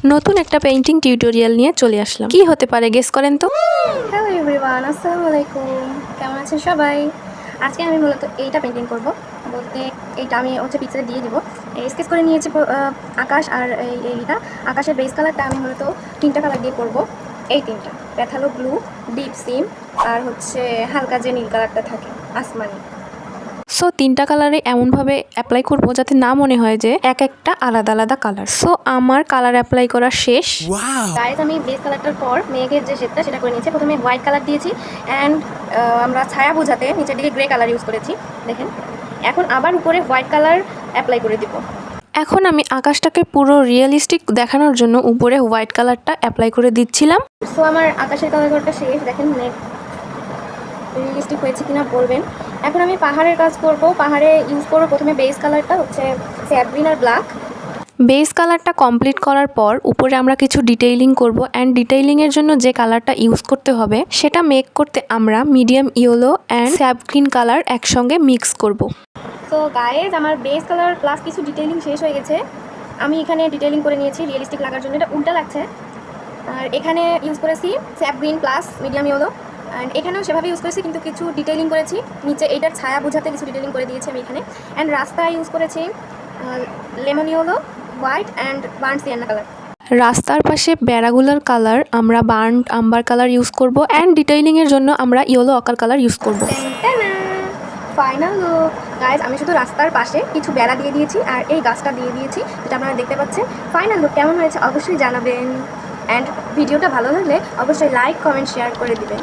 নতুন একটা painting tutorial নিয়ে চলে আসলাম। কি হতে পারে গেস করেন তো? হ্যালো এভরিওয়ান, আসসালামু আলাইকুম। কেমন আছেন সবাই? আজকে আমি মূলত এইটা পেইন্টিং করব। বলতে এইটা আমি পিকচারে দিয়ে দিব। স্কেচ করে নিয়েছি আকাশ, আর এইটা আকাশের বেস কালারটা আমি মূলত তিনটা কালার দিয়ে করব। এই তিনটা, প্যাথালো ব্লু, ডিপ সিম, আর হালকা যে নীল কালারটা থাকে, আসমানি। সো তিনটা কালারে এমনভাবে অ্যাপ্লাই করবো যাতে না মনে হয় যে এক একটা আলাদা আলাদা কালার। সো আমার কালার অ্যাপ্লাই করা শেষ। গাইস, আমি বেস কালারটার পর মেঘের যে শেডটা সেটা করে নিয়েছি। প্রথমে হোয়াইট কালার দিয়েছি অ্যান্ড আমরা ছায়া বোঝাতে নিচের দিকে গ্রে কালার ইউজ করেছি, দেখেন। এখন আবার উপরে হোয়াইট কালার অ্যাপ্লাই করে দিব। এখন আমি আকাশটাকে পুরো রিয়েলিস্টিক দেখানোর জন্য উপরে হোয়াইট কালারটা অ্যাপ্লাই করে দিচ্ছিলাম। সো আমার আকাশের কালার করাটা শেষ, দেখেন মেঘ রিয়েলিস্টিক হয়েছে কিনা বলবেন। এখন আমি পাহাড়ের কাজ করব। পাহাড়ে ইউজ করবো প্রথমে বেস কালারটা স্যাপ গ্রিন আর ব্ল্যাক। বেস কালারটা কমপ্লিট করার পর উপরে আমরা কিছু ডিটেইলিং করব অ্যান্ড ডিটেইলিংয়ের জন্য যে কালারটা ইউজ করতে হবে সেটা মেক করতে আমরা medium yellow and sap green colour একসঙ্গে মিক্স করব। সো গাইজ, আমার বেস কালার প্লাস কিছু ডিটেইলিং শেষ হয়ে গেছে। আমি এখানে ডিটেইলিং করে নিয়েছি রিয়েলিস্টিক লাগার জন্য। এটা উল্টা লাগছে। আর এখানে ইউজ করেছি sap green plus medium yellow, and এখানেও সেভাবে ইউজ করেছি, কিন্তু কিছু ডিটেইলিং করেছি নিচে। এইটার ছায়া বোঝাতে কিছু ডিটেইলিং করে দিয়েছি আমি এখানে। অ্যান্ড রাস্তায় ইউজ করেছি lemon yellow, white and burnt sienna colour. রাস্তার পাশে বেড়াগুলোর কালার আমরা বার্ন আম্বার কালার ইউজ করব অ্যান্ড ডিটেইলিংয়ের জন্য আমরা ইয়েলো অকার কালার ইউজ করব। ফাইনাল লুক গাইজ, আমি শুধু রাস্তার পাশে কিছু বেড়া দিয়ে দিয়েছি আর এই গাছটা দিয়ে দিয়েছি, যেটা আপনারা দেখতে পাচ্ছেন। ফাইনাল লুক কেমন হয়েছে অবশ্যই জানাবেন, অ্যান্ড ভিডিওটা ভালো লাগলে অবশ্যই লাইক, কমেন্ট, শেয়ার করে দিবেন।